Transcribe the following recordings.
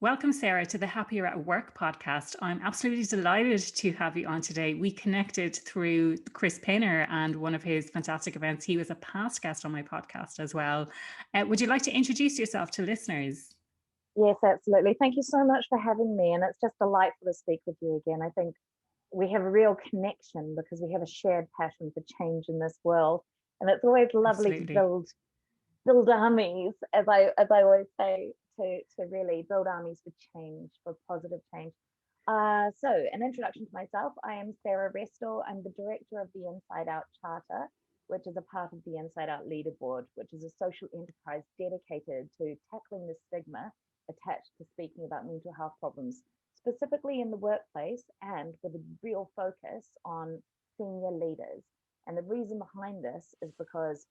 Welcome, Sarah, to the Happier at Work podcast. I'm absolutely delighted to have you on today. We connected through Chris Pinner and one of his fantastic events. He was a past guest on my podcast as well. Would you like to introduce yourself to listeners? Yes, absolutely. Thank you so much for having me. And it's just delightful to speak with you again. I think we have a real connection because we have a shared passion for change in this world. And it's always lovely to Absolutely. build armies, as I always say, to really build armies for change, for positive change. So an introduction to myself. I am Sarah Restall. I'm the director of the InsideOut Charter, which is a part of the InsideOut Leaderboard, which is a social enterprise dedicated to tackling the stigma attached to speaking about mental health problems, specifically in the workplace and with a real focus on senior leaders. And the reason behind this is because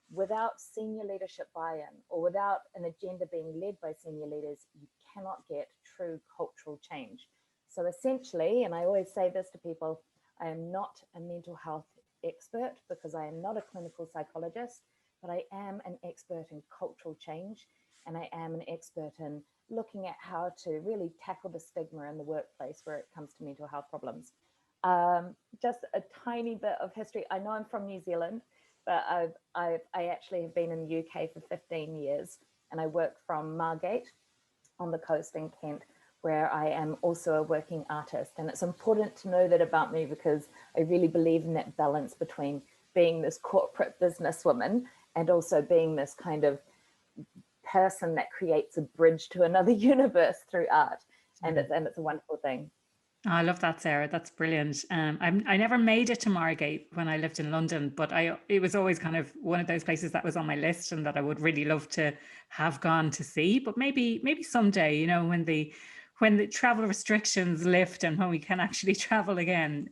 without senior leadership buy-in or without an agenda being led by senior leaders, you cannot get true cultural change. So essentially, and I always say this to people, I am not a mental health expert because I am not a clinical psychologist, but I am an expert in cultural change, and I am an expert in looking at how to really tackle the stigma in the workplace where it comes to mental health problems. Just a tiny bit of history. I know I'm from New Zealand, but I actually have been in the UK for 15 years, and I work from Margate on the coast in Kent, where I am also a working artist. And it's important to know that about me because I really believe in that balance between being this corporate businesswoman and also being this kind of person that creates a bridge to another universe through art. And it's a wonderful thing. Oh, I love that, Sarah. That's brilliant. I never made it to Margate when I lived in London, but it was always kind of one of those places that was on my list and that I would really love to have gone to see. But maybe someday, when the travel restrictions lift and when we can actually travel again,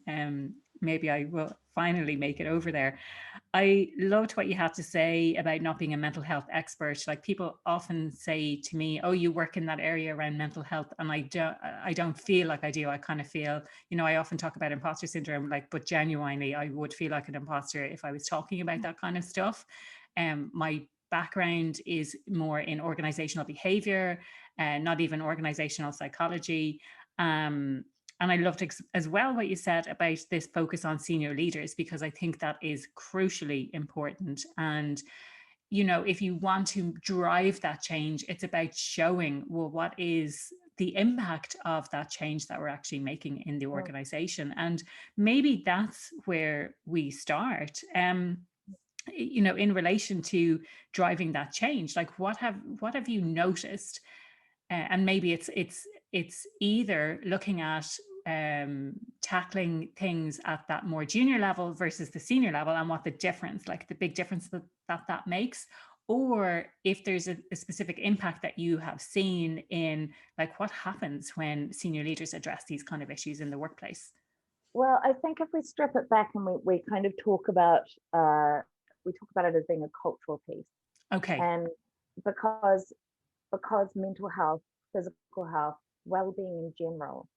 maybe I will finally make it over there. I loved what you had to say about not being a mental health expert. Like people often say to me, "Oh, you work in that area around mental health," and I don't feel like I do. I kind of feel, I often talk about imposter syndrome, like, but genuinely, I would feel like an imposter if I was talking about that kind of stuff. My background is more in organizational behavior, and not even organizational psychology. And I loved as well what you said about this focus on senior leaders, because I think that is crucially important. And, if you want to drive that change, it's about showing, well, what is the impact of that change that we're actually making in the organization. And maybe that's where we start. In relation to driving that change, like what have you noticed? And maybe it's either looking at tackling things at that more junior level versus the senior level, and what the difference, like the big difference that makes, or if there's a specific impact that you have seen in, like, what happens when senior leaders address these kind of issues in the workplace. Well, I think if we strip it back and we kind of we talk about it as being a cultural piece, Okay. and because mental health, physical health, well-being in general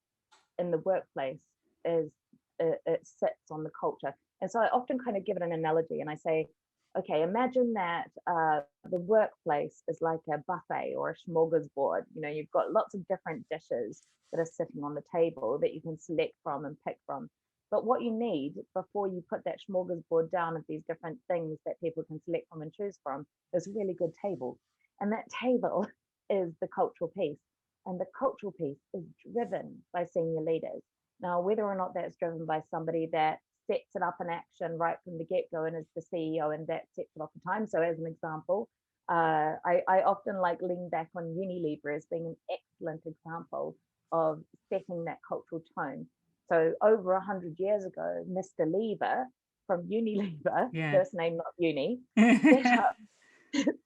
in the workplace is it sits on the culture. And so I often kind of give it an analogy, and I say, okay, imagine that the workplace is like a buffet or a smorgasbord. You've got lots of different dishes that are sitting on the table that you can select from and pick from. But what you need before you put that smorgasbord down of these different things that people can select from and choose from is a really good table. And that table is the cultural piece. And the cultural piece is driven by senior leaders. Now, whether or not that's driven by somebody that sets it up in action right from the get-go and is the CEO and that sets it off the time. So as an example, I often lean back on Unilever as being an excellent example of setting that cultural tone. So over 100 years ago, Mr. Lever from Unilever, Yeah. first name not Uni, set up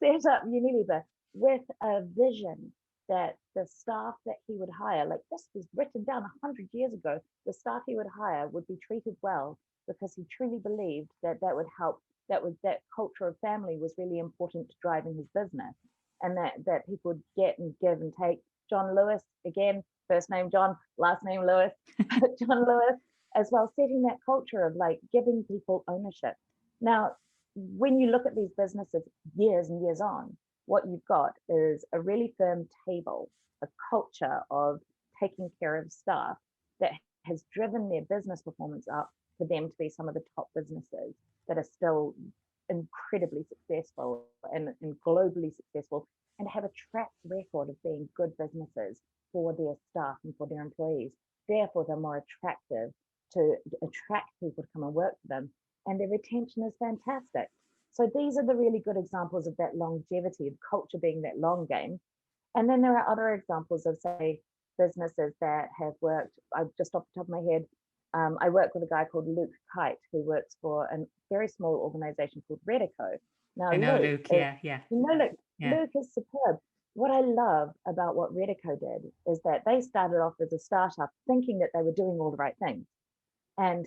set up Unilever with a vision that the staff that he would hire, like this was written down 100 years ago, the staff he would hire would be treated well because he truly believed that that would help. That culture of family was really important to driving his business, and that people would get and give and take. John Lewis, again, first name John, last name Lewis, John Lewis, as well, setting that culture of giving people ownership. Now, when you look at these businesses years and years on, what you've got is a really firm table a culture of taking care of staff that has driven their business performance up for them to be some of the top businesses that are still incredibly successful and globally successful, and have a track record of being good businesses for their staff and for their employees. Therefore, they're more attractive to attract people to come and work for them, and their retention is fantastic. So these are the really good examples of that longevity, of culture being that long game. And then there are other examples of, say, businesses that have worked. I just off the top of my head, I work with a guy called Luke Kite, who works for a very small organization called Redico. Now, I know Luke, yeah. Luke, Yeah. Luke is superb. What I love about what Redico did is that they started off as a startup thinking that they were doing all the right things. And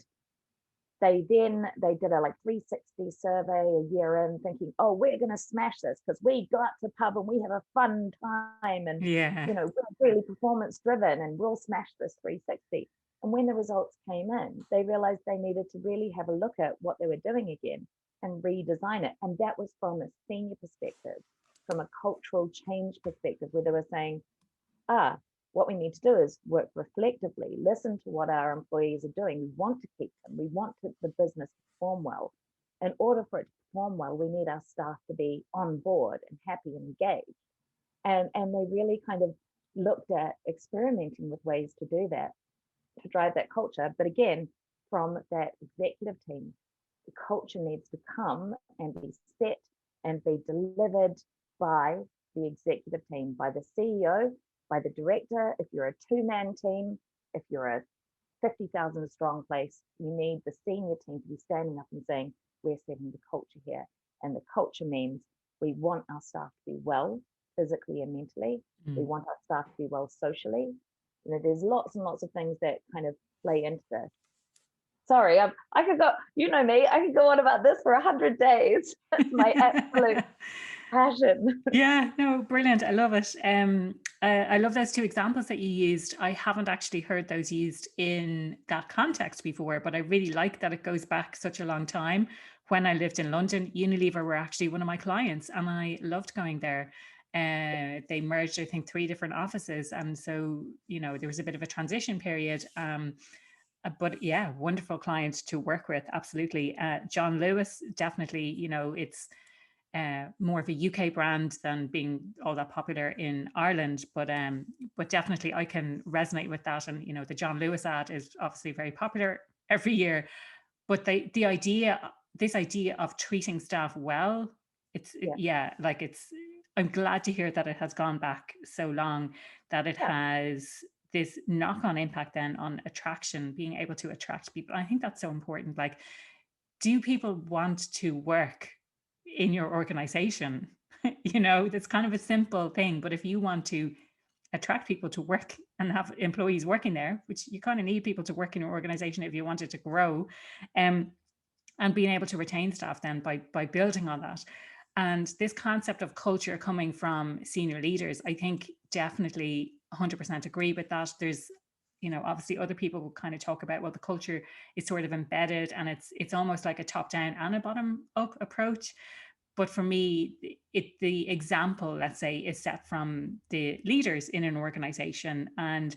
they did a like 360 survey a year in, thinking, oh, we're going to smash this because we go out to pub and we have a fun time, and Yeah. we're really performance driven and we'll smash this 360. And when the results came in, they realized they needed to really have a look at what they were doing again and redesign it. And that was from a senior perspective, from a cultural change perspective, where they were saying, what we need to do is work reflectively, listen to what our employees are doing. We want to keep them. We want the business to perform well. In order for it to perform well, we need our staff to be on board and happy and engaged. And they really kind of looked at experimenting with ways to do that, to drive that culture. But again, from that executive team, the culture needs to come and be set and be delivered by the executive team, by the CEO, by the director. If you're a two-man team, if you're a 50,000 strong place, you need the senior team to be standing up and saying, we're setting the culture here. And the culture means we want our staff to be well physically and mentally. We want our staff to be well socially. There's lots and lots of things that kind of play into this. Sorry, I could go, you know me, I could go on about this for 100 days. That's my absolute passion. Yeah, no, brilliant. I love it. I love those two examples that you used. I haven't actually heard those used in that context before, but I really like that it goes back such a long time. When I lived in London, Unilever were actually one of my clients, and I loved going there. They merged, I think, 3 different offices. And so, there was a bit of a transition period. But yeah, wonderful client to work with. Absolutely. John Lewis, definitely, it's more of a UK brand than being all that popular in Ireland, but definitely I can resonate with that. And the John Lewis ad is obviously very popular every year, but this idea of treating staff well, I'm glad to hear that it has gone back so long, that it has this knock-on impact then on attraction, being able to attract people. I think that's so important. Like, do people want to work in your organization? That's kind of a simple thing, but if you want to attract people to work and have employees working there, which you kind of need people to work in your organization if you want it to grow, and being able to retain staff then by building on that. And this concept of culture coming from senior leaders, I think definitely 100% agree with that. There's obviously other people will kind of talk about, well, the culture is sort of embedded and it's almost like a top down and a bottom up approach. But for me, the example, let's say, is set from the leaders in an organization. And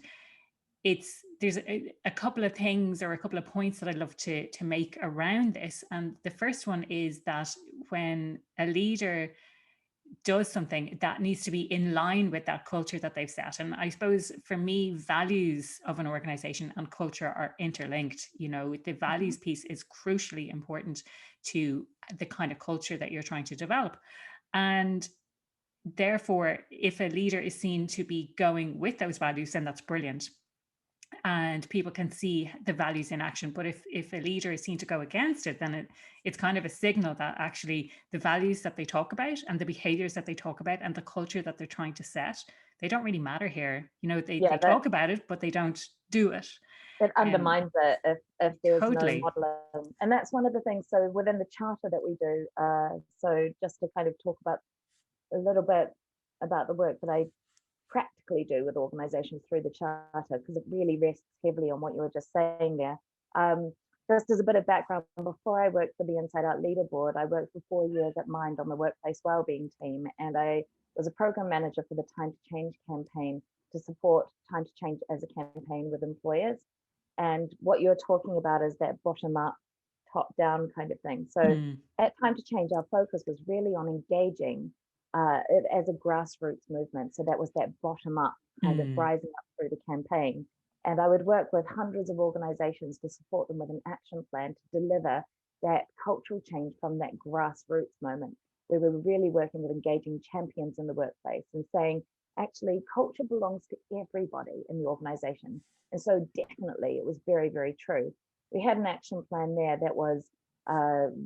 there's a couple of things or a couple of points that I'd love to make around this. And the first one is that when a leader does something, that needs to be in line with that culture that they've set. And I suppose for me, values of an organization and culture are interlinked. The values piece is crucially important to the kind of culture that you're trying to develop. And therefore, if a leader is seen to be going with those values, then that's brilliant. And people can see the values in action. But if a leader is seen to go against it, then it's kind of a signal that actually the values that they talk about and the behaviors that they talk about and the culture that they're trying to set, they don't really matter here. They talk about it, but they don't do it. It undermines it if there's totally. no modeling. And that's one of the things. So within the charter that we do, so just to kind of talk about a little bit about the work that I practically do with organizations through the charter, because it really rests heavily on what you were just saying there. Just as a bit of background, before I worked for the InsideOut Leaderboard, I worked for 4 years at Mind on the workplace wellbeing team, and I was a program manager for the Time to Change campaign, to support Time to Change as a campaign with employers. And what you're talking about is that bottom up, top down kind of thing. So at Time to Change, our focus was really on engaging it as a grassroots movement. So that was that bottom up kind of rising up through the campaign. And I would work with hundreds of organizations to support them with an action plan to deliver that cultural change from that grassroots moment. We were really working with engaging champions in the workplace and saying, actually, culture belongs to everybody in the organization. And so definitely it was very, very true. We had an action plan there that was,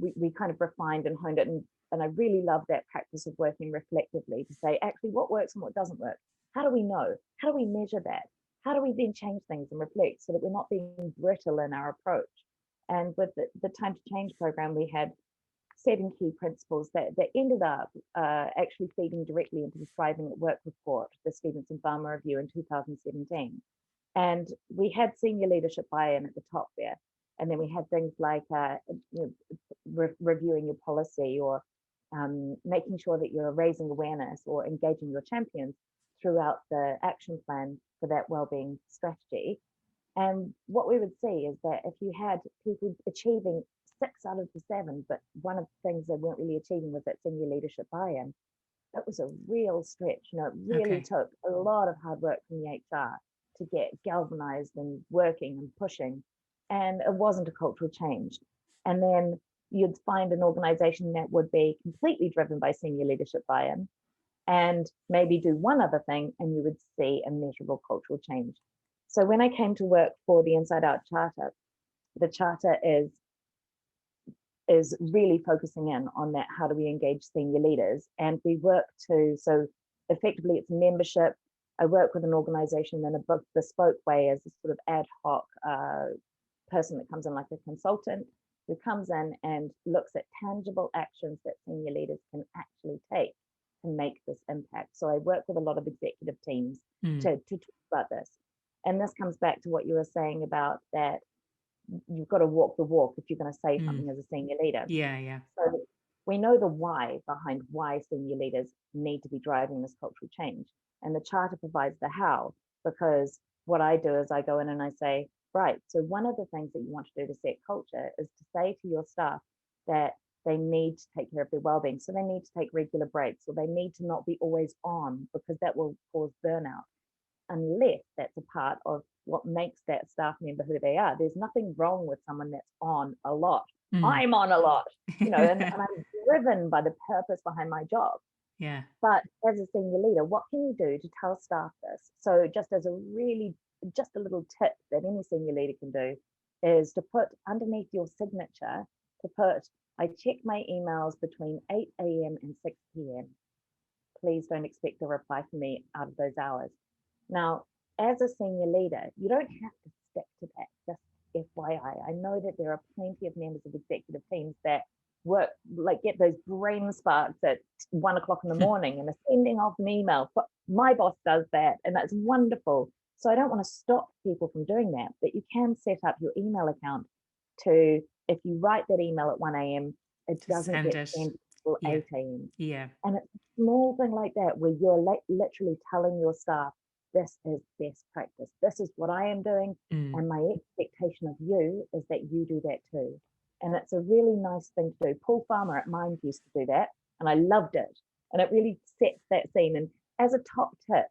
we kind of refined and honed it. And I really love that practice of working reflectively to say, actually, what works and what doesn't work? How do we know? How do we measure that? How do we then change things and reflect so that we're not being brittle in our approach? And with the Time to Change program, we had 7 key principles that ended up actually feeding directly into the Thriving at Work report, the Stevenson Farmer Review in 2017. And we had senior leadership buy-in at the top there. And then we had things like reviewing your policy or making sure that you're raising awareness or engaging your champions throughout the action plan for that wellbeing strategy. And what we would see is that if you had people achieving 6 out of the 7, but one of the things they weren't really achieving was that senior leadership buy-in, that was a real stretch. It really took a lot of hard work from the HR to get galvanized and working and pushing. And it wasn't a cultural change. And then you'd find an organization that would be completely driven by senior leadership buy-in and maybe do one other thing, and you would see a measurable cultural change. So when I came to work for the InsideOut Charter, the charter is really focusing in on that. How do we engage senior leaders? And we work so effectively it's membership. I work with an organization in a bespoke way as a sort of ad hoc person that comes in like a consultant who comes in and looks at tangible actions that senior leaders can actually take to make this impact. So I work with a lot of executive teams to talk about this. And this comes back to what you were saying about that you've got to walk the walk if you're going to say something as a senior leader. Yeah. So we know the why behind why senior leaders need to be driving this cultural change. And the charter provides the how, because what I do is I go in and I say, right, so one of the things that you want to do to set culture is to say to your staff that they need to take care of their well-being. So they need to take regular breaks, or they need to not be always on, because that will cause burnout. Unless that's a part of what makes that staff member who they are. There's nothing wrong with someone that's on a lot. I'm on a lot, and I'm driven by the purpose behind my job. Yeah. But as a senior leader, what can you do to tell staff this? So just as just a little tip that any senior leader can do is to put underneath your signature, I check my emails between 8 a.m. and 6 p.m. Please don't expect a reply from me out of those hours. Now, as a senior leader, you don't have to stick to that, just FYI. I know that there are plenty of members of executive teams that work, like get those brain sparks at 1 o'clock in the morning and are sending off an email. But my boss does that, and that's wonderful. So I don't want to stop people from doing that, but you can set up your email account to, if you write that email at 1 a.m., it doesn't get sent until 8 a.m. Yeah. And it's a small thing like that where you're literally telling your staff, this is best practice. This is what I am doing. And my expectation of you is that you do that too. And it's a really nice thing to do. Paul Farmer at Mind used to do that, and I loved it. And it really sets that scene. And as a top tip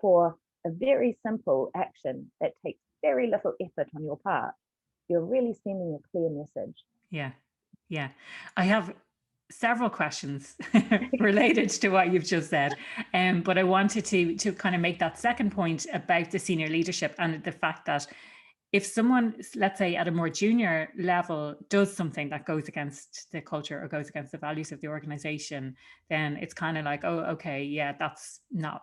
for a very simple action that takes very little effort on your part, you're really sending a clear message. Yeah. I have several questions related to what you've just said, but I wanted to kind of make that second point about the senior leadership and the fact that if someone, let's say at a more junior level, does something that goes against the culture or goes against the values of the organization, then it's kind of like, oh, okay, yeah, it's not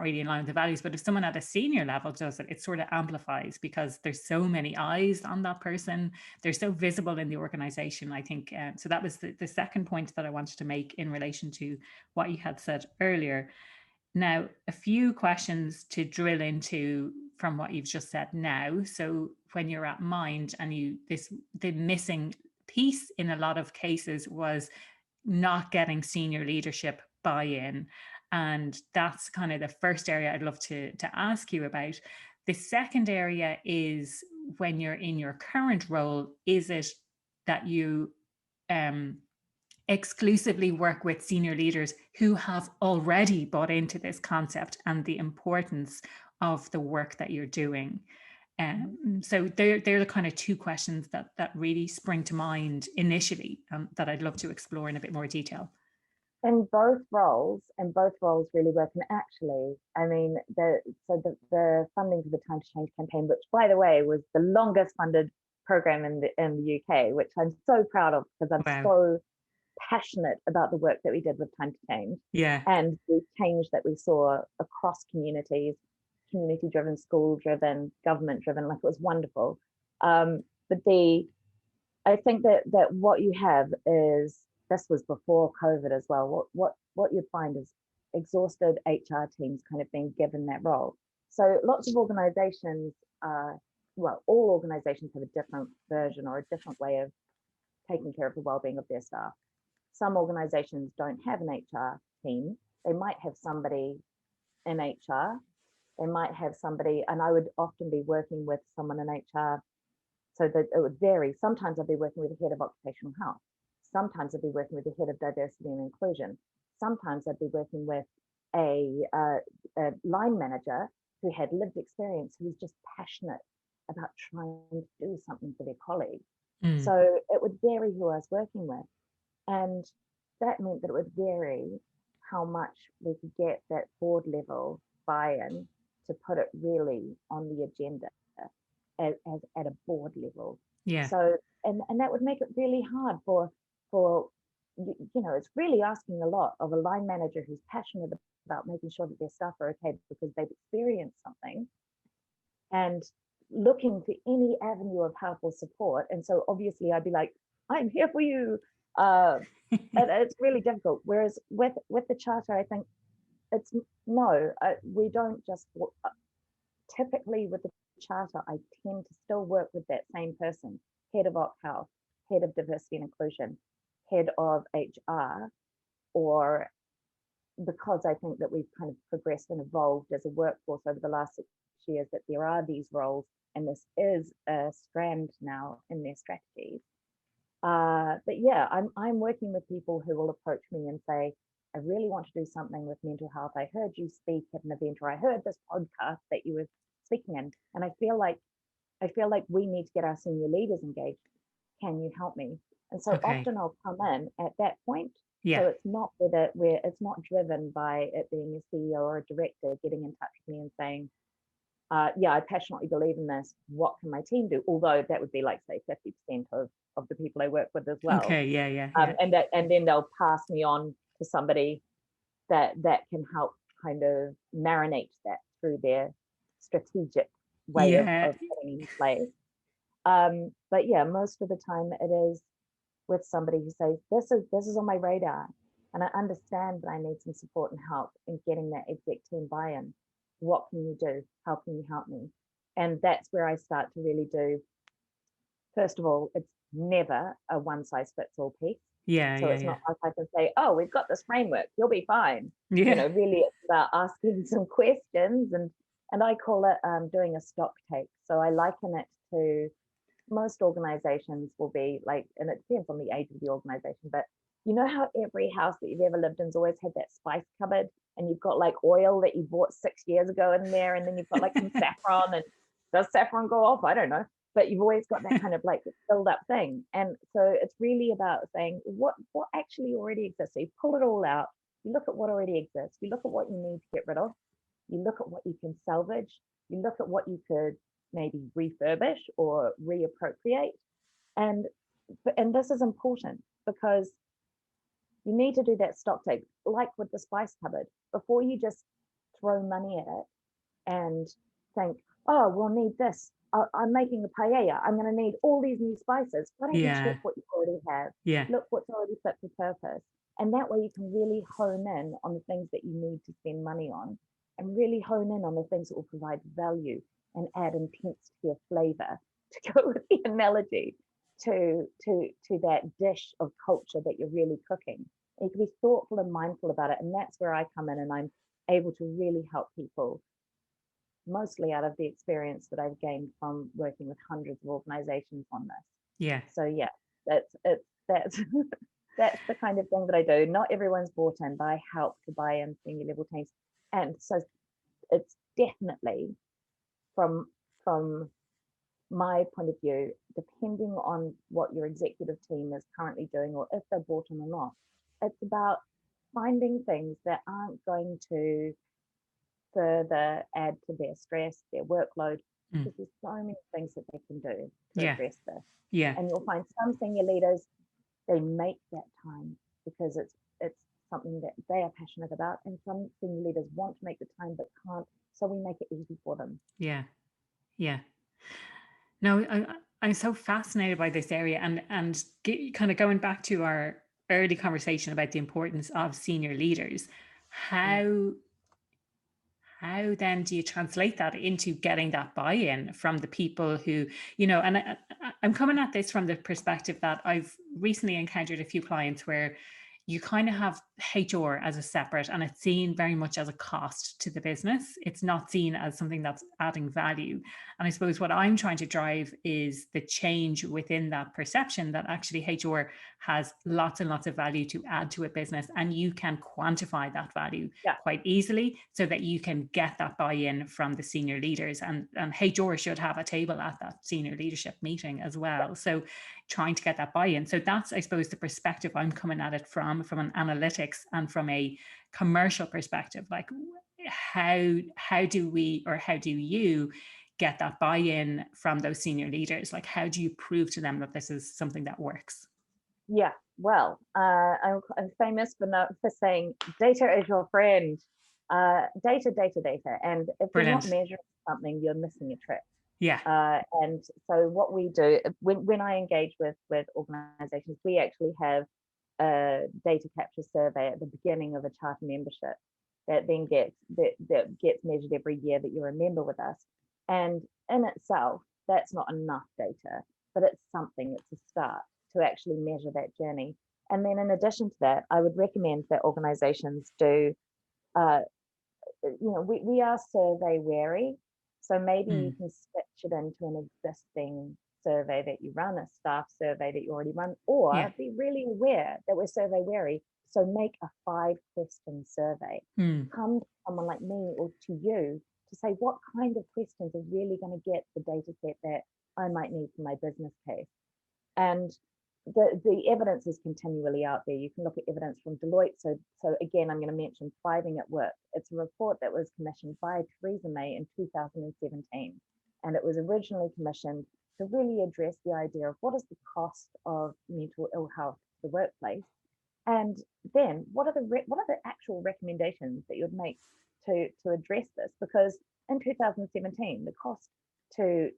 really in line with the values. But if someone at a senior level does it, it sort of amplifies because there's so many eyes on that person. They're so visible in the organization, I think. So that was the second point that I wanted to make in relation to what you had said earlier. Now, a few questions to drill into from what you've just said now. So when you're at Mind and the missing piece in a lot of cases was not getting senior leadership buy-in. And that's kind of the first area I'd love to ask you about. The second area is, when you're in your current role, is it that you exclusively work with senior leaders who have already bought into this concept and the importance of the work that you're doing? So they're the kind of two questions that really spring to mind initially, that I'd love to explore in a bit more detail. In both roles, really work. And actually, I mean, the funding for the Time to Change campaign, which, by the way, was the longest funded program in the UK, which I'm so proud of, because I'm so passionate about the work that we did with Time to Change. Yeah. And the change that we saw across communities, community-driven, school-driven, government-driven, like, it was wonderful. But I think that what you have is, this was before COVID as well, what you'd find is exhausted HR teams kind of being given that role. So lots of organizations, all organizations have a different version or a different way of taking care of the well-being of their staff. Some organizations don't have an HR team. They might have somebody in HR. They might have somebody, and I would often be working with someone in HR, so that it would vary. Sometimes I'd be working with the head of occupational health. Sometimes I'd be working with the head of diversity and inclusion. Sometimes I'd be working with a line manager who had lived experience, who was just passionate about trying to do something for their colleagues. So it would vary who I was working with. And that meant that it would vary how much we could get that board level buy-in to put it really on the agenda as at a board level. Yeah. So, and that would make it really hard for it's really asking a lot of a line manager who's passionate about making sure that their staff are okay because they've experienced something, and looking for any avenue of help or support. And so obviously I'd be like, I'm here for you. And it's really difficult. Whereas with the charter, I think it's we don't just typically with the charter, I tend to still work with that same person, head of Oc Health, head of diversity and inclusion, head of HR, or because I think that we've kind of progressed and evolved as a workforce over the last 6 years, that there are these roles, and this is a strand now in their strategies. But yeah, I'm working with people who will approach me and say, I really want to do something with mental health. I heard you speak at an event, or I heard this podcast that you were speaking in, and I feel like we need to get our senior leaders engaged. Can you help me? And so often I'll come in at that point. Yeah. So it's not it's not driven by it being a CEO or a director getting in touch with me and saying, yeah, I passionately believe in this. What can my team do? Although that would be like, say, 50% of the people I work with as well. Okay, yeah. And then they'll pass me on to somebody that can help kind of marinate that through their strategic way of putting in place. But yeah, most of the time it is with somebody who says, this is on my radar, and I understand that I need some support and help in getting that exec team buy-in. What can you do? How can you help me? And that's where I start to really do, first of all, it's never a one-size-fits-all piece. So it's not like I can say, oh, we've got this framework, you'll be fine. Really it's about asking some questions, and I call it doing a stock take. So I liken it to, most organizations will be like, and it depends on the age of the organization, but you know how every house that you've ever lived in's always had that spice cupboard, and you've got like oil that you bought 6 years ago in there, and then you've got like some saffron, and does saffron go off? I don't know, but you've always got that kind of like filled up thing. And so it's really about saying what actually already exists. So you pull it all out, you look at what already exists, you look at what you need to get rid of, you look at what you can salvage, you look at what you could maybe refurbish or reappropriate. And this is important because you need to do that stock take, like with the spice cupboard, before you just throw money at it and think, oh, we'll need this. I'm making a paella. I'm going to need all these new spices. Why don't you check what you already have? Look what's already fit for purpose. And that way you can really hone in on the things that you need to spend money on, and really hone in on the things that will provide value and add intensity of flavor, to go with the analogy, to that dish of culture that you're really cooking You can be thoughtful and mindful about it. And that's where I come in, and I'm able to really help people, mostly out of the experience that I've gained from working with hundreds of organizations on this. Yeah. So yeah, that's that's the kind of thing that I do. Not everyone's bought in, but I help to buy in senior level teams. And so it's definitely from my point of view, depending on what your executive team is currently doing or if they're bought in or not, it's about finding things that aren't going to further add to their stress, their workload, because there's so many things that they can do to address this. Yeah. And you'll find some senior leaders, they make that time because it's something that they are passionate about, and some senior leaders want to make the time but can't, so we make it easy for them. Yeah. No, I'm so fascinated by this area, and kind of going back to our early conversation about the importance of senior leaders. How then do you translate that into getting that buy-in from the people who, and I'm coming at this from the perspective that I've recently encountered a few clients where you kind of have HR as a separate, and it's seen very much as a cost to the business. It's not seen as something that's adding value. And I suppose what I'm trying to drive is the change within that perception that actually HR has lots and lots of value to add to a business, and you can quantify that value quite easily so that you can get that buy-in from the senior leaders, and HR should have a table at that senior leadership meeting as well. So trying to get that buy-in. So that's, I suppose, the perspective I'm coming at it from an analytics and from a commercial perspective. Like, how do you get that buy-in from those senior leaders? Like, how do you prove to them that this is something that works? Yeah, well, I'm famous for saying data is your friend. Data. And if you're not measuring something, you're missing a trick. Yeah. And so what we do when I engage with organizations, we actually have a data capture survey at the beginning of a charter membership that then gets measured every year that you're a member with us. And in itself, that's not enough data, but it's something, it's a start to actually measure that journey. And then in addition to that, I would recommend that organizations do, we are survey wary. So maybe you can stitch it into an existing survey that you run, a staff survey that you already run, or be really aware that we're survey wary. So make a 5-question survey. Come to someone like me or to you to say, what kind of questions are really going to get the data set that I might need for my business case? And the evidence is continually out there. You can look at evidence from Deloitte. So again, I'm going to mention Thriving at Work. It's a report that was commissioned by Theresa May in 2017. And it was originally commissioned to really address the idea of what is the cost of mental ill health to the workplace. And then what are the actual recommendations that you would make to address this? Because in 2017, the cost to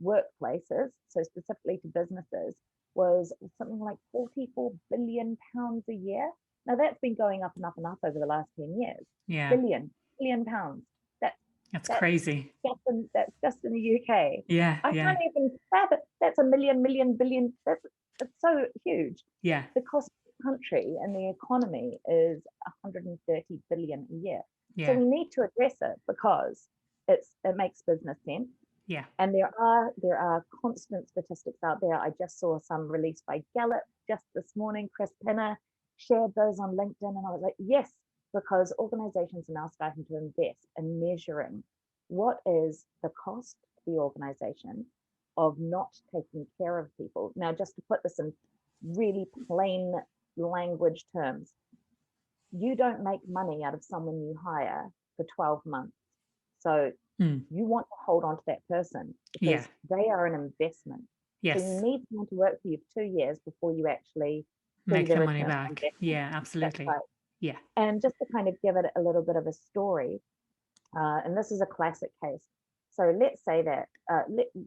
workplaces, so specifically to businesses, was something like £44 billion a year. Now that's been going up and up and up over the last 10 years. Yeah. Billion pounds. That's crazy. That's just in the UK. Yeah. I can't even fathom. That's a million, billion. That's so huge. Yeah. The cost of the country and the economy is 130 billion a year. Yeah. So we need to address it because it makes business sense. Yeah. And there are constant statistics out there. I just saw some released by Gallup just this morning. Chris Pinner shared those on LinkedIn, and I was like, yes, because organizations are now starting to invest in measuring what is the cost to the organization of not taking care of people. Now, just to put this in really plain language terms, you don't make money out of someone you hire for 12 months. So you want to hold on to that person because they are an investment. Yes. So you need someone to work for you for 2 years before you actually make the money back. Yeah, absolutely. Right. Yeah. And just to kind of give it a little bit of a story, and this is a classic case. So let's say that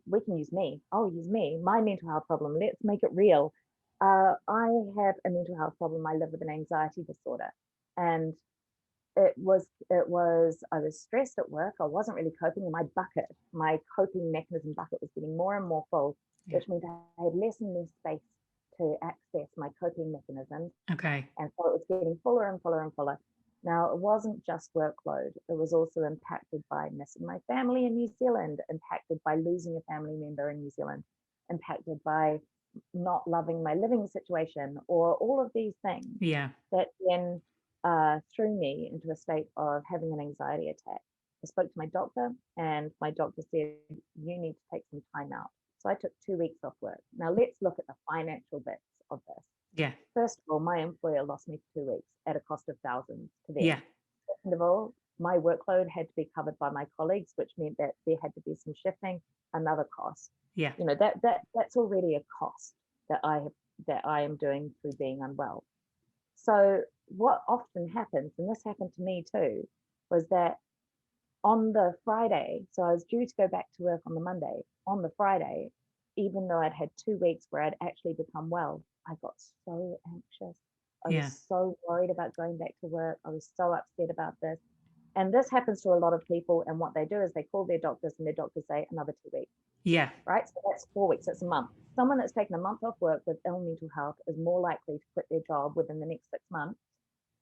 we can use me. I'll use me, my mental health problem. Let's make it real. I have a mental health problem. I live with an anxiety disorder, and I was stressed at work. I wasn't really coping, and my coping mechanism bucket was getting more and more full, which meant I had less and less space to access my coping mechanisms. Okay. And so it was getting fuller and fuller and fuller. Now, it wasn't just workload. It was also impacted by missing my family in New Zealand, impacted by losing a family member in New Zealand, impacted by not loving my living situation, or all of these things Yeah. that then threw me into a state of having an anxiety attack. I spoke to my doctor, and my doctor said, you need to take some time out. So I took 2 weeks off work. Now let's look at the financial bits of this. Yeah. First of all, my employer lost me for 2 weeks at a cost of thousands to them. Yeah. Second of all, my workload had to be covered by my colleagues, which meant that there had to be some shifting, another cost. Yeah. You know, that's already a cost that I am doing through being unwell. So what often happens, and this happened to me too, was that on the Friday, so I was due to go back to work on the Monday. On the Friday, even though I'd had 2 weeks where I'd actually become well, I got so anxious. I Yeah. was so worried about going back to work. I was so upset about this. And this happens to a lot of people. And what they do is they call their doctors, and their doctors say another 2 weeks. Yeah. Right? So that's 4 weeks. That's a month. Someone that's taken a month off work with ill mental health is more likely to quit their job within the next 6 months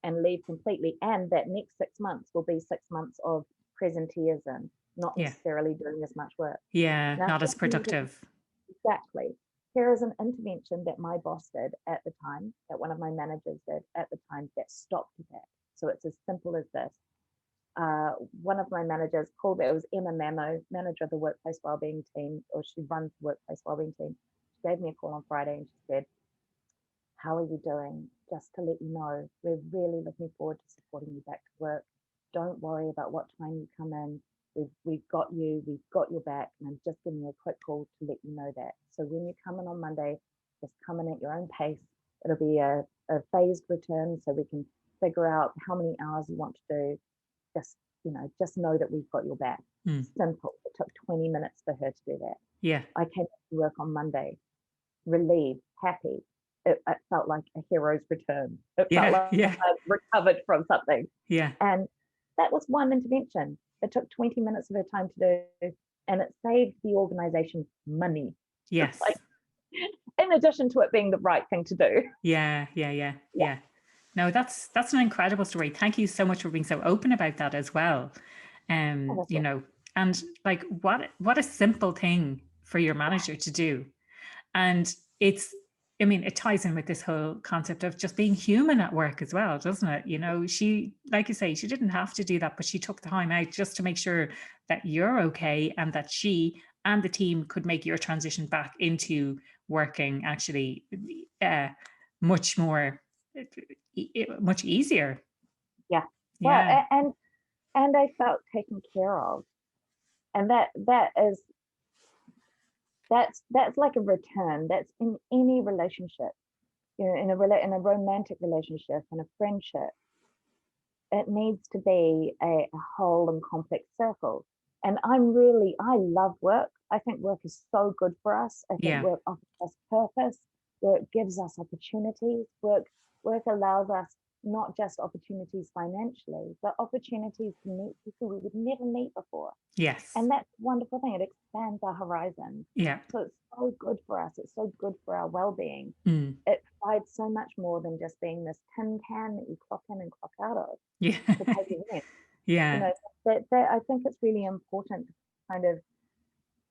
and leave completely. And that next 6 months will be 6 months of presenteeism, not Yeah. necessarily doing as much work. Yeah. Now, Not as productive. exactly. Here is an intervention that my boss did at the time, that one of my managers did at the time, that stopped that. So it's as simple as this. One of my managers called, it was Emma Mamo, manager of the workplace wellbeing team, or she runs the workplace wellbeing team. She gave me a call on Friday and she said, how are you doing? Just to let you know, we're really looking forward to supporting you back to work. Don't worry about what time you come in. We've got you, we've got your back, and I'm just giving you a quick call to let you know that. So when you come in on Monday, just come in at your own pace. It'll be a phased return so we can figure out how many hours you want to do. Just know that we've got your back. Simple. It took 20 minutes for her to do that. Yeah. I came to work on Monday, relieved, happy. It felt like a hero's return. It felt like Yeah. I recovered from something. Yeah. And that was one intervention. It took 20 minutes of her time to do, and it saved the organization money. Yes. Like, in addition to it being the right thing to do. Yeah. No, that's an incredible story. Thank you so much for being so open about that as well. You know, and like what a simple thing for your manager to do. And it ties in with this whole concept of just being human at work as well, doesn't it? You know, she, like you say, she didn't have to do that, but she took the time out just to make sure that you're okay and that she and the team could make your transition back into working actually much easier. Yeah. Well, and I felt taken care of. And that's like a return. That's in any relationship, you know, in a romantic relationship, in a friendship. It needs to be a whole and complex circle. And I love work. I think work is so good for us. I think work offers us purpose. Work gives us opportunities. Work allows us not just opportunities financially, but opportunities to meet people we would never meet before. Yes. And that's a wonderful thing. It expands our horizons. Yeah. So it's so good for us. It's so good for our well-being. Mm. It provides so much more than just being this tin can that you clock in and clock out of. Yeah. To pay your rent. Yeah. You know, that I think it's really important kind of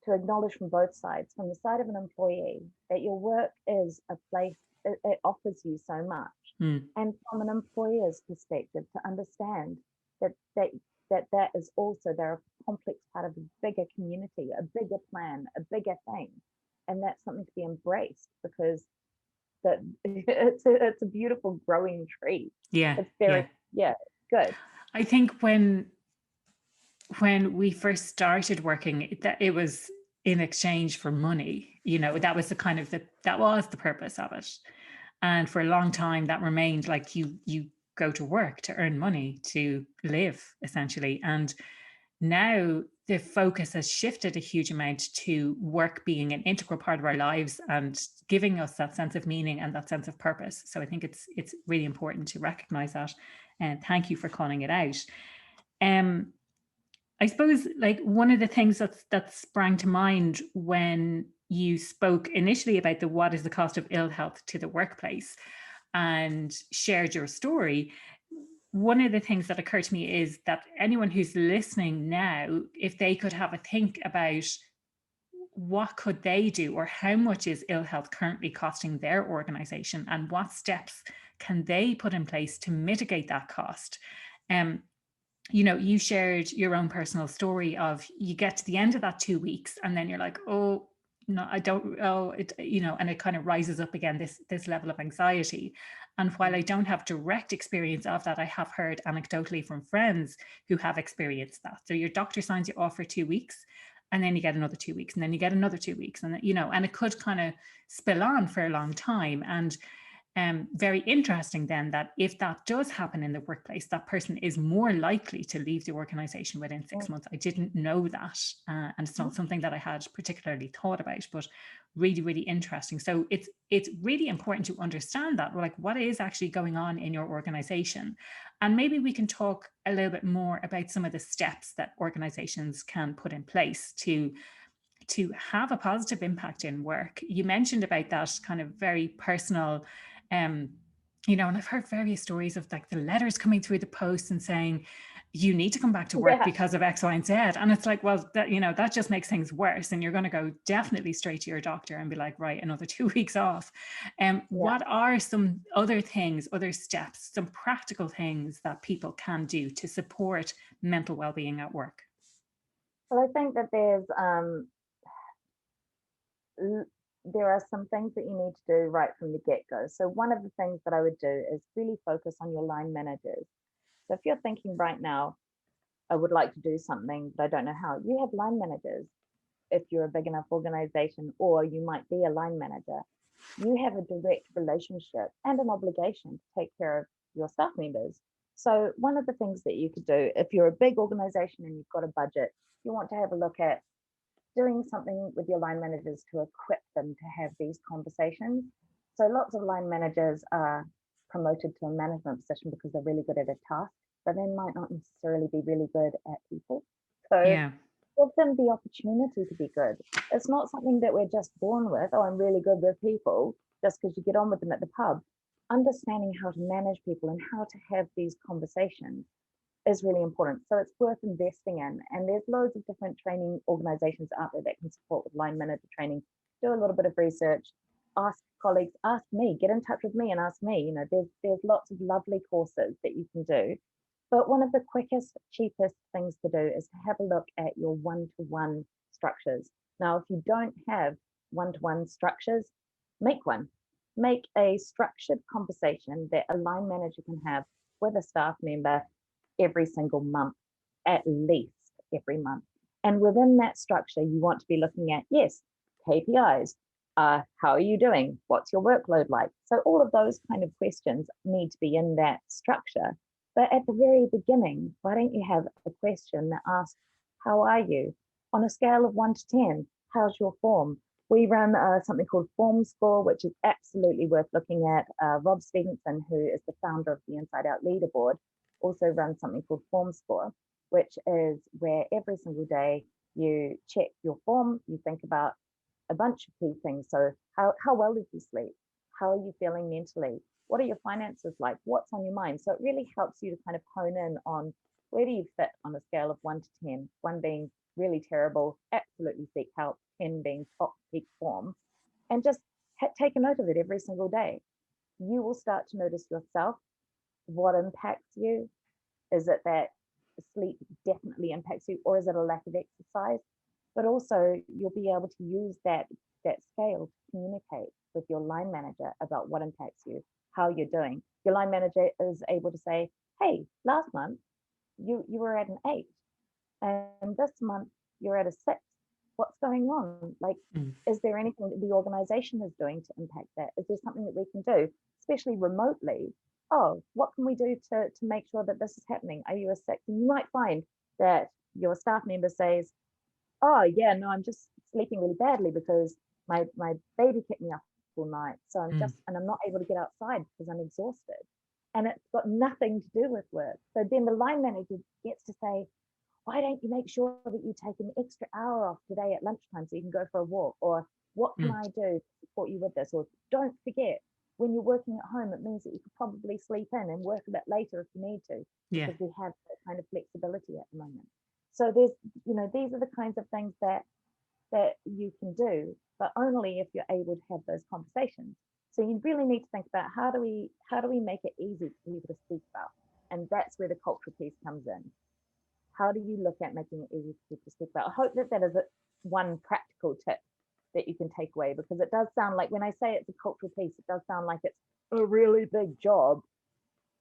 to acknowledge from both sides, from the side of an employee, that your work is a place, it offers you so much. And from an employer's perspective, to understand that is also, they're a complex part of a bigger community, a bigger plan, a bigger thing. And that's something to be embraced, because that it's a beautiful growing tree. Yeah. It's very good. I think when we first started working, that it was in exchange for money. You know, that was that was the purpose of it. And for a long time that remained, like you go to work to earn money to live, essentially. And now the focus has shifted a huge amount to work being an integral part of our lives and giving us that sense of meaning and that sense of purpose. So I think it's really important to recognize that. And thank you for calling it out. I suppose, like, one of the things that sprang to mind when you spoke initially about the what is the cost of ill health to the workplace and shared your story. One of the things that occurred to me is that anyone who's listening now, if they could have a think about what could they do, or how much is ill health currently costing their organization, and what steps can they put in place to mitigate that cost. You know, you shared your own personal story of you get to the end of that 2 weeks and then you're like, oh no, I don't, oh it, you know, and it kind of rises up again, this level of anxiety. And while I don't have direct experience of that, I have heard anecdotally from friends who have experienced that. So your doctor signs you off for 2 weeks, and then you get another 2 weeks, and then you get another 2 weeks, and you know, and it could kind of spill on for a long time. And very interesting then that if that does happen in the workplace, that person is more likely to leave the organization within 6 months. I didn't know that. And it's not something that I had particularly thought about, but really, really interesting. So it's really important to understand that, like, what is actually going on in your organization. And maybe we can talk a little bit more about some of the steps that organizations can put in place to have a positive impact in work. You mentioned about that kind of very personal, you know, and I've heard various stories of like the letters coming through the post and saying, you need to come back to work because of X, Y, and Z. And it's like, well, that, you know, that just makes things worse. And you're going to go definitely straight to your doctor and be like, right, another 2 weeks off. What are some other things, other steps, some practical things that people can do to support mental well-being at work? Well, I think that there are some things that you need to do right from the get-go. So one of the things that I would do is really focus on your line managers. So if you're thinking right now, I would like to do something, but I don't know how, you have line managers. If you're a big enough organization, or you might be a line manager, you have a direct relationship and an obligation to take care of your staff members. So one of the things that you could do, if you're a big organization and you've got a budget, you want to have a look at doing something with your line managers to equip them to have these conversations. So lots of line managers are promoted to a management position because they're really good at a task, but they might not necessarily be really good at people. So give them the opportunity to be good. It's not something that we're just born with. Oh, I'm really good with people just because you get on with them at the pub. Understanding how to manage people and how to have these conversations is really important. So it's worth investing in. And there's loads of different training organizations out there that can support with line manager training. Do a little bit of research, ask colleagues, ask me, get in touch with me and ask me. You know, there's lots of lovely courses that you can do. But one of the quickest, cheapest things to do is to have a look at your one-to-one structures. Now, if you don't have one-to-one structures, make one. Make a structured conversation that a line manager can have with a staff member every single month, at least every month. And within that structure, you want to be looking at, yes, KPIs. How are you doing? What's your workload like? So all of those kind of questions need to be in that structure. But at the very beginning, why don't you have a question that asks, how are you? On a scale of 1 to 10, how's your form? We run something called Form Score, which is absolutely worth looking at. Rob Stevenson, who is the founder of the InsideOut Leaderboard, also runs something called Form Score, which is where every single day you check your form, you think about a bunch of key things. So how well did you sleep? How are you feeling mentally? What are your finances like? What's on your mind? So it really helps you to kind of hone in on where do you fit on a scale of 1 to 10, 1 being really terrible, absolutely seek help, 10 being top peak form, and just take a note of it every single day. You will start to notice yourself what impacts you. Is it that sleep definitely impacts you, or is it a lack of exercise? But also you'll be able to use that scale to communicate with your line manager about what impacts you, how you're doing. Your line manager is able to say, hey, last month you were at an 8 and this month you're at a 6. What's going on? Like, is there anything that the organization is doing to impact that? Is there something that we can do, especially remotely? Oh, what can we do to make sure that this is happening? Are you a 6? And you might find that your staff member says, oh yeah, no, I'm just sleeping really badly because my baby kept me up all night. So I'm not able to get outside because I'm exhausted. And it's got nothing to do with work. So then the line manager gets to say, why don't you make sure that you take an extra hour off today at lunchtime so you can go for a walk? Or what can I do to support you with this? Or don't forget, when you're working at home, it means that you could probably sleep in and work a bit later if you need to, because we have that kind of flexibility at the moment. So there's, these are the kinds of things that you can do, but only if you're able to have those conversations. So you really need to think about how do we make it easy for people to speak about, and that's where the cultural piece comes in. How do you look at making it easy for people to speak about? I hope that is one practical tip that you can take away, because it does sound like, when I say it's a cultural piece, it does sound like it's a really big job.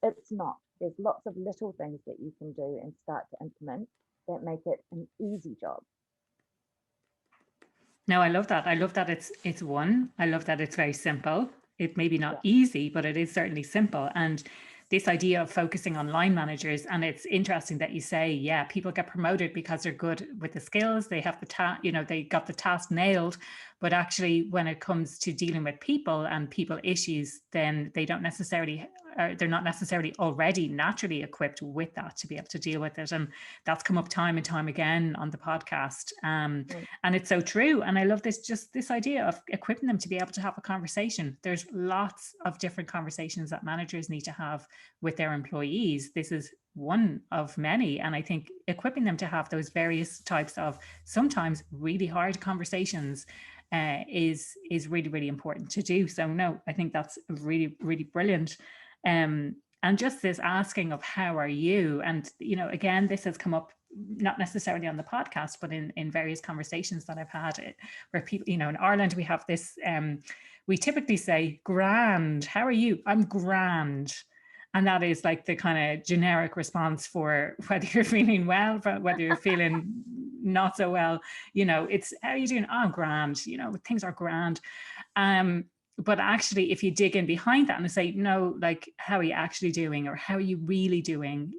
It's not. There's lots of little things that you can do and start to implement that make it an easy job. No, I love that. I love that it's one. I love that it's very simple. It may be not easy, but it is certainly simple. And this idea of focusing on line managers, and it's interesting that you say, yeah, people get promoted because they're good with the skills, they have the they got the task nailed, but actually when it comes to dealing with people and people issues, then they don't necessarily, they're not necessarily already naturally equipped with that to be able to deal with it. And that's come up time and time again on the podcast. And it's so true. And I love this idea of equipping them to be able to have a conversation. There's lots of different conversations that managers need to have with their employees. This is one of many. And I think equipping them to have those various types of sometimes really hard conversations is really, really important to do. So no, I think that's really, really brilliant. And just this asking of how are you? And, again, this has come up not necessarily on the podcast, but in various conversations that I've had where people, in Ireland, we have this, we typically say, grand, how are you? I'm grand. And that is like the kind of generic response for whether you're feeling well, whether you're feeling not so well. It's, how are you doing? Oh, I'm grand. Things are grand. But actually, if you dig in behind that and say, no, like, how are you actually doing, or how are you really doing?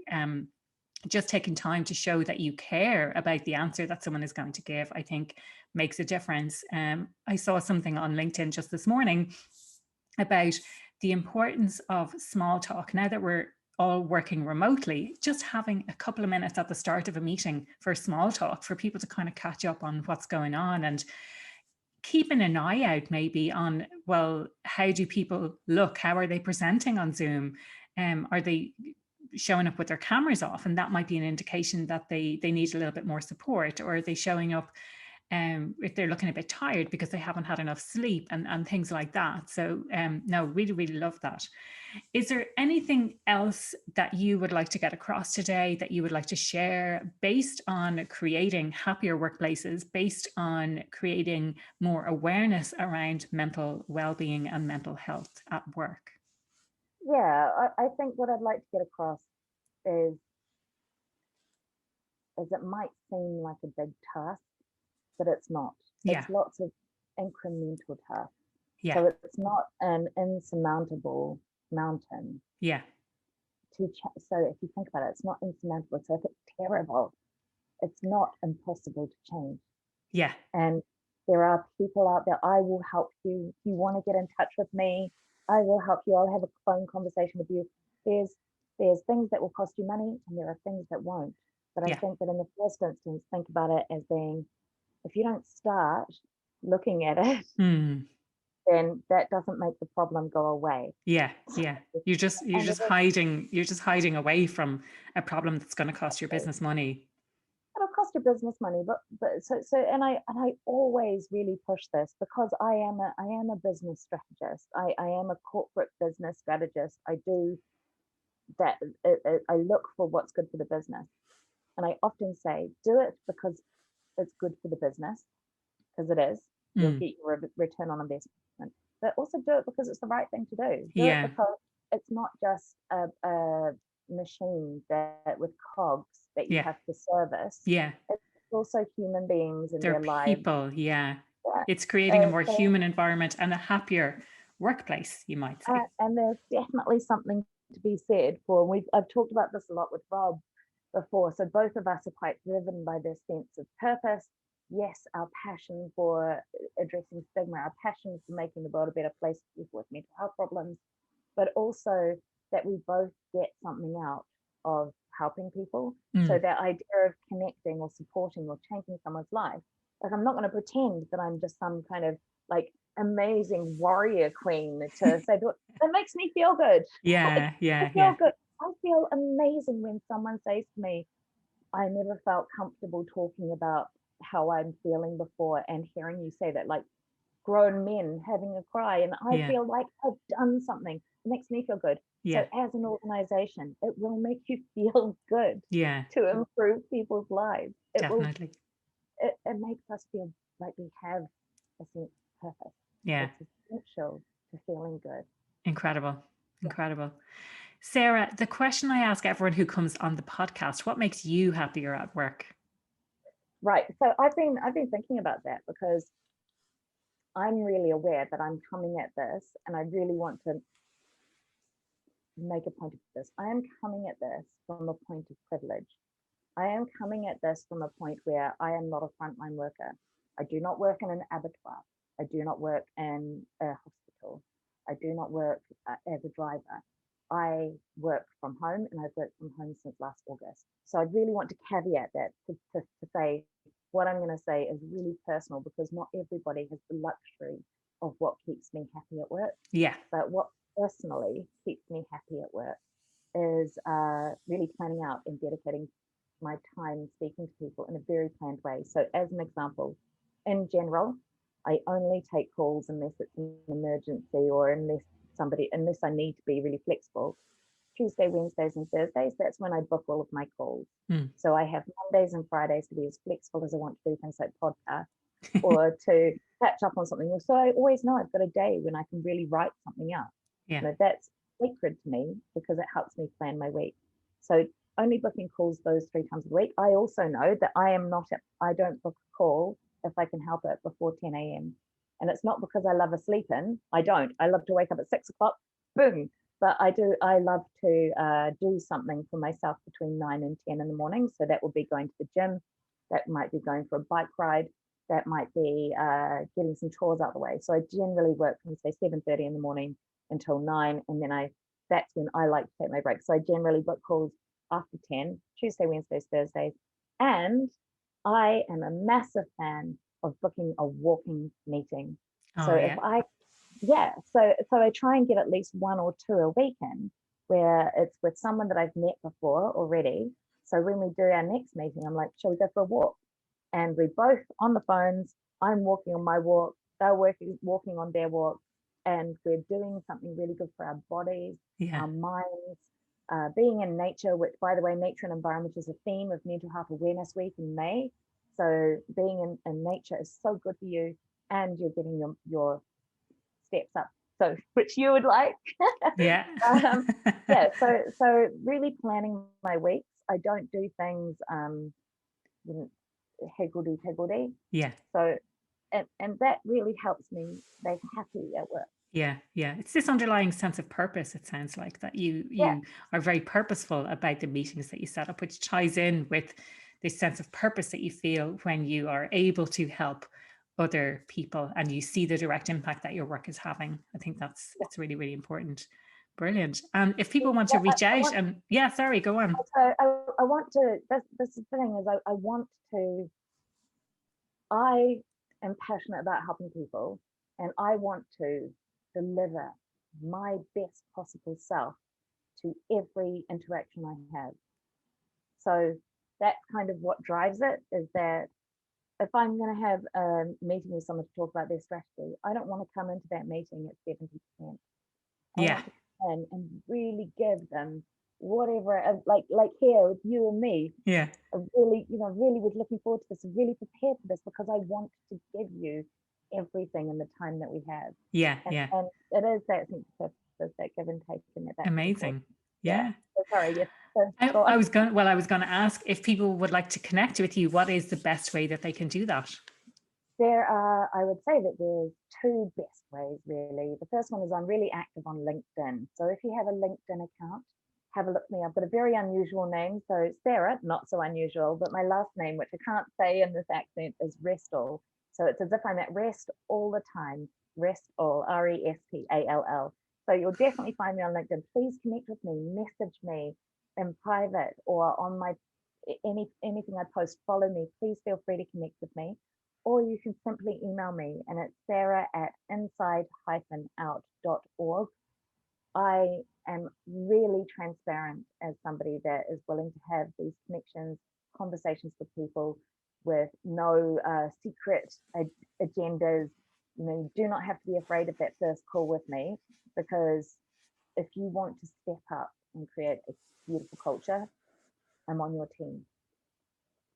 Just taking time to show that you care about the answer that someone is going to give, I think makes a difference. I saw something on LinkedIn just this morning about the importance of small talk. Now that we're all working remotely, just having a couple of minutes at the start of a meeting for small talk, for people to kind of catch up on what's going on, and keeping an eye out maybe on, well, how do people look? How are they presenting on Zoom? Are they showing up with their cameras off? And that might be an indication that they need a little bit more support. Or are they showing up if they're looking a bit tired because they haven't had enough sleep, and things like that. So no, really, really love that. Is there anything else that you would like to get across today, that you would like to share, based on creating happier workplaces, based on creating more awareness around mental well-being and mental health at work? Yeah, I think what I'd like to get across is it might seem like a big task, but it's not. Yeah. It's lots of incremental tasks. Yeah. So it's not an insurmountable mountain. Yeah. So if you think about it, it's not insurmountable. So if it's terrible, it's not impossible to change. Yeah. And there are people out there. I will help you. If you want to get in touch with me, I will help you. I'll have a phone conversation with you. There's things that will cost you money, and there are things that won't. But I think that in the first instance, think about it as being, if you don't start looking at it, then that doesn't make the problem go away. Yeah. You're just hiding away from a problem that's going to cost your business money. It'll cost your business money, but and I always really push this, because I am a business strategist. I am a corporate business strategist. I do that. I look for what's good for the business, and I often say, do it because it's good for the business, because it is. You'll get your return on investment, but also do it because it's the right thing to do. Do it because it's not just a machine that with cogs that you have to service. It's also human beings and their lives. People. It's creating a more human environment and a happier workplace, you might say. And there's definitely something to be said for, I've talked about this a lot with Rob before, so both of us are quite driven by this sense of purpose. Yes, our passion for addressing stigma, our passion for making the world a better place for people with mental health problems, but also that we both get something out of helping people. Mm. So that idea of connecting or supporting or changing someone's life, like I'm not going to pretend that I'm just some kind of like amazing warrior queen to say that makes me feel good. Yeah, I yeah, feel yeah. good. I feel amazing when someone says to me, I never felt comfortable talking about how I'm feeling before, and hearing you say that, like grown men having a cry, and I Yeah, feel like I've done something. It makes me feel good. So yeah, as an organization, it will make you feel good yeah, to improve people's lives. definitely. It makes us feel like we have a sense of purpose. Yeah, It's essential to feeling good. incredible. Yeah. Incredible. Sarah, the question I ask everyone who comes on the podcast, what makes you happier at work? Right. So I've been thinking about that, because I'm really aware that I'm coming at this, and I really want to make a point of this. I am coming at this from a point of privilege. I am coming at this from a point where I am not a frontline worker. I do not work in an abattoir. I do not work in a hospital. I do not work as a driver. I work from home, and I've worked from home since last August. So I really want to caveat that to say what I'm going to say is really personal, because not everybody has the luxury of what keeps me happy at work. Yeah, But what personally keeps me happy at work is really planning out and dedicating my time speaking to people in a very planned way. So, as an example, in general, I only take calls unless it's an emergency, or unless I need to be really flexible. Tuesday, Wednesdays, and Thursdays, that's when I book all of my calls. mm. So I have Mondays and Fridays to be as flexible as I want to do things like podcast, or to catch up on something. So I always know I've got a day when I can really write something out. Yeah, You know, that's sacred to me, because it helps me plan my week. So only booking calls those 3 times a week. I also know that I don't book a call if I can help it before 10 a.m. And it's not because I love a sleep in. I don't. I love to wake up at 6 o'clock, boom. But I love to do something for myself between 9 and 10 in the morning. So that would be going to the gym. That might be going for a bike ride. That might be getting some chores out of the way. So I generally work from, say, 7:30 in the morning until 9, and then that's when I like to take my break. So I generally book calls after 10, Tuesday, Wednesdays, Thursdays. And I am a massive fan of booking a walking meeting. oh So if yeah, so I try and get at least one or two a weekend, where it's with someone that I've met before already. So when we do our next meeting, I'm like, shall we go for a walk? And we both on the phones. I'm walking on my walk, they're walking on their walk, and we're doing something really good for our bodies, yeah, our minds, being in nature, which, by the way, nature and environment is a theme of Mental Health Awareness Week in May. So being in nature is so good for you, and you're getting your steps up, so which you would like. yeah. Yeah, so really planning my weeks. I don't do things higgledy-piggledy. Yeah, So and that really helps me stay happy at work. yeah, yeah. It's this underlying sense of purpose, it sounds like, that you Yeah, you are very purposeful about the meetings that you set up, which ties in with this sense of purpose that you feel when you are able to help other people and you see the direct impact that your work is having. I think yeah. it's really, really important. Brilliant. And if people want to Well, reach I out, want and yeah, sorry, go on. so I want to. That's the thing, is I want to. I am passionate about helping people, and I want to deliver my best possible self to every interaction I have. So that's kind of what drives it, is that if I'm going to have a meeting with someone to talk about their strategy, I don't want to come into that meeting at 70%. I Yeah, want to come in and really give them whatever, like here with you and me. yeah, I really, really was looking forward to this, really prepared for this, because I want to give you everything in the time that we have. yeah, And yeah. and it is that sense of purpose, that give and take, and that's important. Amazing. Yeah. Yeah. So sorry, yes. So I, go I on. was going well, I was going to ask if people would like to connect with you, what is the best way that they can do that? I would say that there's two best ways, really. The first one is I'm really active on LinkedIn. So if you have a LinkedIn account, have a look at me. I've got a very unusual name. So Sarah, not so unusual, but my last name, which I can't say in this accent, is Restall. So it's as if I'm at rest all the time. Restall, Restall. So you'll definitely find me on LinkedIn. Please connect with me, message me. in private or on my anything I post, follow me. Please feel free to connect with me. Or you can simply email me, and it's sarah@inside-out.org. I am really transparent as somebody that is willing to have these connections, conversations with people with no secret agendas. You do not have to be afraid of that first call with me, because if you want to step up and create a beautiful culture, I'm on your team.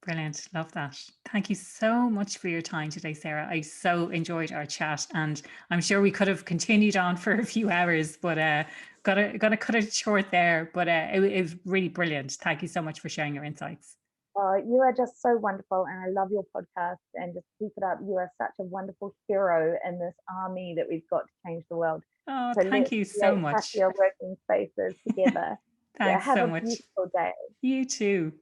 Brilliant. Love that. Thank you so much for your time today, Sarah. I so enjoyed our chat, and I'm sure we could have continued on for a few hours, but gotta cut it short there. But it was really brilliant. Thank you so much for sharing your insights. You are just so wonderful, and I love your podcast, and just keep it up. You are such a wonderful hero in this army that we've got to change the world. Oh, So thank let's you so create much. happier working spaces together. Yeah, Thanks have so a much. beautiful day. You too.